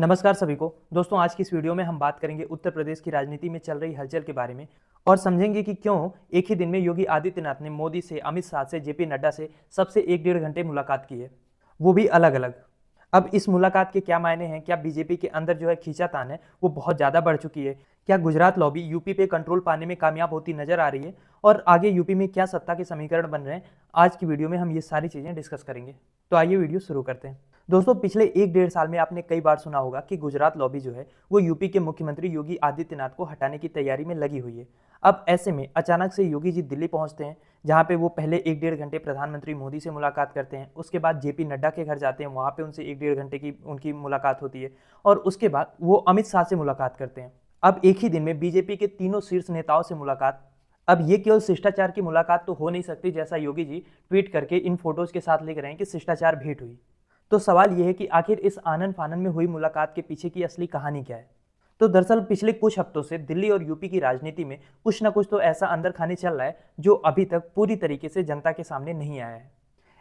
नमस्कार सभी को। दोस्तों, आज की इस वीडियो में हम बात करेंगे उत्तर प्रदेश की राजनीति में चल रही हलचल के बारे में और समझेंगे कि क्यों एक ही दिन में योगी आदित्यनाथ ने मोदी से, अमित शाह से, जेपी नड्डा से सबसे 1-1.5 घंटे मुलाकात की है, वो भी अलग अलग। अब इस मुलाकात के क्या मायने हैं? क्या बीजेपी के अंदर जो है खींचातान है वो बहुत ज़्यादा बढ़ चुकी है? क्या गुजरात लॉबी यूपी पे कंट्रोल पाने में कामयाब होती नजर आ रही है? और आगे यूपी में क्या सत्ता के समीकरण बन रहे हैं? आज की वीडियो में हम ये सारी चीज़ें डिस्कस करेंगे। तो आइए वीडियो शुरू करते हैं। दोस्तों, पिछले 1-1.5 साल में आपने कई बार सुना होगा कि गुजरात लॉबी जो है वो यूपी के मुख्यमंत्री योगी आदित्यनाथ को हटाने की तैयारी में लगी हुई है। अब ऐसे में अचानक से योगी जी दिल्ली पहुंचते हैं, जहां पे वो पहले 1-1.5 घंटे प्रधानमंत्री मोदी से मुलाकात करते हैं। उसके बाद जेपी नड्डा के घर जाते हैं, वहां पे उनसे 1-1.5 घंटे की उनकी मुलाकात होती है और उसके बाद वो अमित शाह से मुलाकात करते हैं। अब एक ही दिन में बीजेपी के तीनों शीर्ष नेताओं से मुलाकात। अब ये केवल शिष्टाचार की मुलाकात तो हो नहीं सकती, जैसा योगी जी ट्वीट करके इन फोटोज के साथ लिख रहे हैं कि शिष्टाचार भेंट हुई। तो सवाल यह है कि आखिर इस आनन फानन में हुई मुलाकात के पीछे की असली कहानी क्या है? तो दरअसल पिछले कुछ हफ्तों से दिल्ली और यूपी की राजनीति में कुछ ना कुछ तो ऐसा अंदर खाने चल रहा है जो अभी तक पूरी तरीके से जनता के सामने नहीं आया है।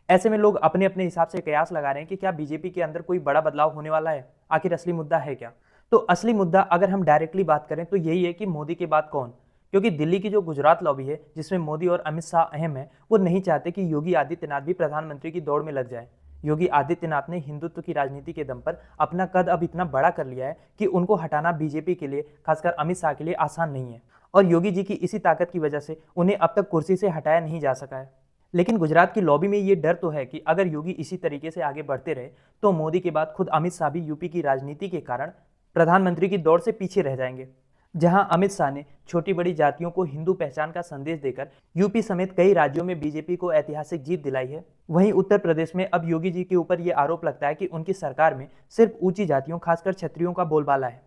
ऐसे में लोग अपने अपने हिसाब से कयास लगा रहे हैं कि क्या बीजेपी के अंदर कोई बड़ा बदलाव होने वाला है? आखिर असली मुद्दा है क्या? तो असली मुद्दा अगर हम डायरेक्टली बात करें तो यही है कि मोदी के बाद कौन? क्योंकि दिल्ली की जो गुजरात लॉबी है, जिसमें मोदी और अमित शाह अहम है, वो नहीं चाहते कि योगी आदित्यनाथ भी प्रधानमंत्री की दौड़ में लग जाए। योगी आदित्यनाथ ने हिंदुत्व की राजनीति के दम पर अपना कद अब इतना बड़ा कर लिया है कि उनको हटाना बीजेपी के लिए, खासकर अमित शाह के लिए आसान नहीं है। और योगी जी की इसी ताकत की वजह से उन्हें अब तक कुर्सी से हटाया नहीं जा सका है। लेकिन गुजरात की लॉबी में ये डर तो है कि अगर योगी इसी तरीके से आगे बढ़ते रहे तो मोदी के बाद खुद अमित शाह भी यूपी की राजनीति के कारण प्रधानमंत्री की दौड़ से पीछे रह जाएंगे। जहां अमित शाह ने छोटी बड़ी जातियों को हिंदू पहचान का संदेश देकर यूपी समेत कई राज्यों में बीजेपी को ऐतिहासिक जीत दिलाई है, वहीं उत्तर प्रदेश में अब योगी जी के ऊपर यह आरोप लगता है कि उनकी सरकार में सिर्फ ऊंची जातियों, खासकर क्षत्रियों का बोलबाला है।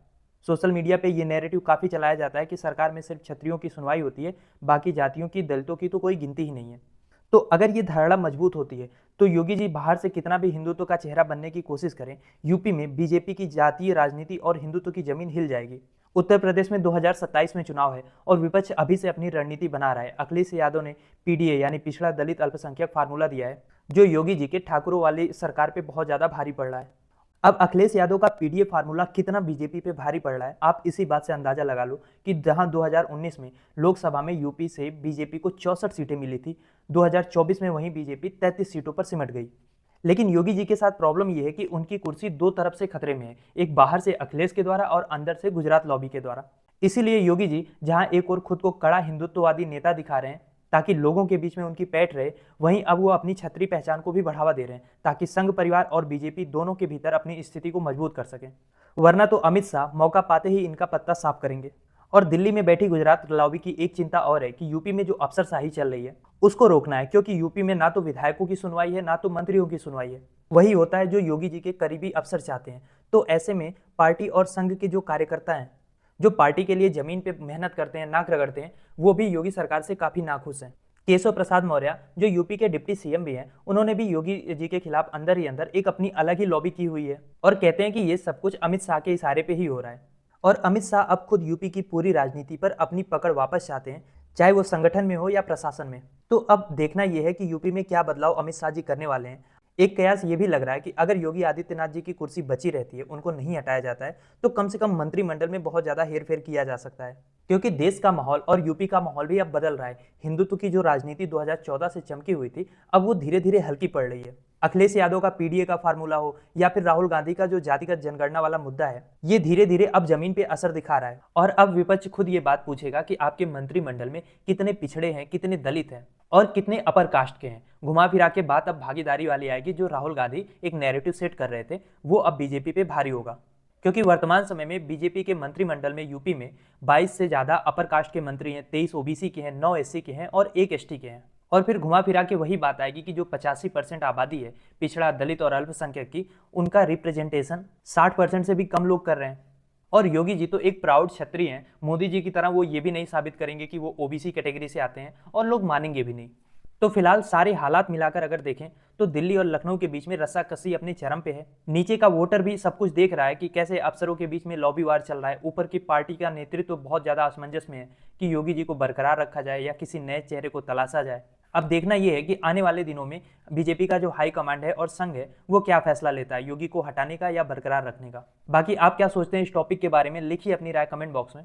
सोशल मीडिया पे ये नैरेटिव काफी चलाया जाता है कि सरकार में सिर्फ क्षत्रियों की सुनवाई होती है, बाकी जातियों की, दलितों की तो कोई गिनती ही नहीं है। तो अगर ये धारणा मजबूत होती है तो योगी जी बाहर से कितना भी हिंदुत्व का चेहरा बनने की कोशिश करें, यूपी में बीजेपी की जातीय राजनीति और हिंदुत्व की जमीन हिल जाएगी। उत्तर प्रदेश में 2027 में चुनाव है और विपक्ष अभी से अपनी रणनीति बना रहा है। अखिलेश यादव ने पीडीए यानी पिछड़ा दलित अल्पसंख्यक फार्मूला दिया है, जो योगी जी के ठाकुरों वाली सरकार पे बहुत ज्यादा भारी पड़ रहा है। अब अखिलेश यादव का पीडीए फार्मूला कितना बीजेपी पे भारी पड़ रहा है, आप इसी बात से अंदाजा लगा लो कि जहां 2019 में लोकसभा में यूपी से बीजेपी को 64 सीटें मिली थी, 2024 में वहीं बीजेपी 33 सीटों पर सिमट गई। लेकिन योगी जी के साथ प्रॉब्लम यह है कि उनकी कुर्सी दो तरफ से खतरे में है, एक बाहर से अखिलेश के द्वारा और अंदर से गुजरात लॉबी के द्वारा। इसीलिए योगी जी जहां एक और खुद को कड़ा हिंदुत्ववादी नेता दिखा रहे हैं ताकि लोगों के बीच में उनकी पैठ रहे, वहीं अब वो अपनी छत्री पहचान को भी बढ़ावा दे रहे हैं ताकि संघ परिवार और बीजेपी दोनों के भीतर अपनी स्थिति को मजबूत कर सकें। वरना तो अमित शाह मौका पाते ही इनका पत्ता साफ करेंगे। और दिल्ली में बैठी गुजरात लॉबी की एक चिंता और है कि यूपी में जो अफसरशाही चल रही है उसको रोकना है, क्योंकि यूपी में ना तो विधायकों की सुनवाई है ना तो मंत्रियों की सुनवाई है। वही होता है जो योगी जी के करीबी अफसर चाहते हैं। तो ऐसे में पार्टी और संघ के जो कार्यकर्ता हैं, जो पार्टी के लिए जमीन पे मेहनत करते हैं, नाक रगड़ते हैं, वो भी योगी सरकार से काफी नाखुश हैं। केशव प्रसाद मौर्य, जो यूपी के डिप्टी सीएम भी हैं, उन्होंने भी योगी जी के खिलाफ अंदर ही अंदर एक अपनी अलग ही लॉबी की हुई है और कहते हैं कि ये सब कुछ अमित शाह के इशारे पे ही हो रहा है। और अमित शाह अब खुद यूपी की पूरी राजनीति पर अपनी पकड़ वापस चाहते हैं, चाहे वो संगठन में हो या प्रशासन में। तो अब देखना यह है कि यूपी में क्या बदलाव अमित शाह जी करने वाले हैं। एक कयास ये भी लग रहा है कि अगर योगी आदित्यनाथ जी की कुर्सी बची रहती है, उनको नहीं हटाया जाता है, तो कम से कम मंत्रिमंडल में बहुत ज्यादा हेरफेर किया जा सकता है, क्योंकि देश का माहौल और यूपी का माहौल भी अब बदल रहा है। हिंदुत्व की जो राजनीति 2014 से चमकी हुई थी, अब वो धीरे धीरे हल्की पड़ रही है। अखिलेश यादव का पीडीए का फार्मूला हो या फिर राहुल गांधी का जो जातिगत जनगणना वाला मुद्दा है, ये धीरे धीरे अब जमीन पे असर दिखा रहा है। और अब विपक्ष खुद ये बात पूछेगा कि आपके मंत्रिमंडल में कितने पिछड़े हैं, कितने दलित हैं और कितने अपर कास्ट के हैं। घुमा फिरा के बात अब भागीदारी वाली आएगी। जो राहुल गांधी एक नैरेटिव सेट कर रहे थे, वो अब बीजेपी पे भारी होगा, क्योंकि वर्तमान समय में बीजेपी के मंत्रिमंडल में यूपी में 22 से ज्यादा अपर कास्ट के मंत्री हैं, 23 ओबीसी के हैं, 9 एससी के हैं और 1 एसटी के हैं। और फिर घुमा फिरा के वही बात आएगी कि जो 85% आबादी है पिछड़ा, दलित और अल्पसंख्यक की, उनका रिप्रेजेंटेशन 60% से भी कम लोग कर रहे हैं। और योगी जी तो एक प्राउड क्षत्रिय हैं, मोदी जी की तरह वो ये भी नहीं साबित करेंगे कि वो ओबीसी कैटेगरी से आते हैं, और लोग मानेंगे भी नहीं। तो फिलहाल सारे हालात मिलाकर अगर देखें तो दिल्ली और लखनऊ के बीच में रस्साकसी अपने चरम पे है। नीचे का वोटर भी सब कुछ देख रहा है कि कैसे अफसरों के बीच में लॉबी वार चल रहा है। ऊपर की पार्टी का नेतृत्व तो बहुत ज्यादा असमंजस में है कि योगी जी को बरकरार रखा जाए या किसी नए चेहरे को तलाशा जाए। अब देखना यह है कि आने वाले दिनों में बीजेपी का जो हाई कमांड है और संघ है वो क्या फैसला लेता है, योगी को हटाने का या बरकरार रखने का। बाकी आप क्या सोचते हैं इस टॉपिक के बारे में, लिखिए अपनी राय कमेंट बॉक्स में।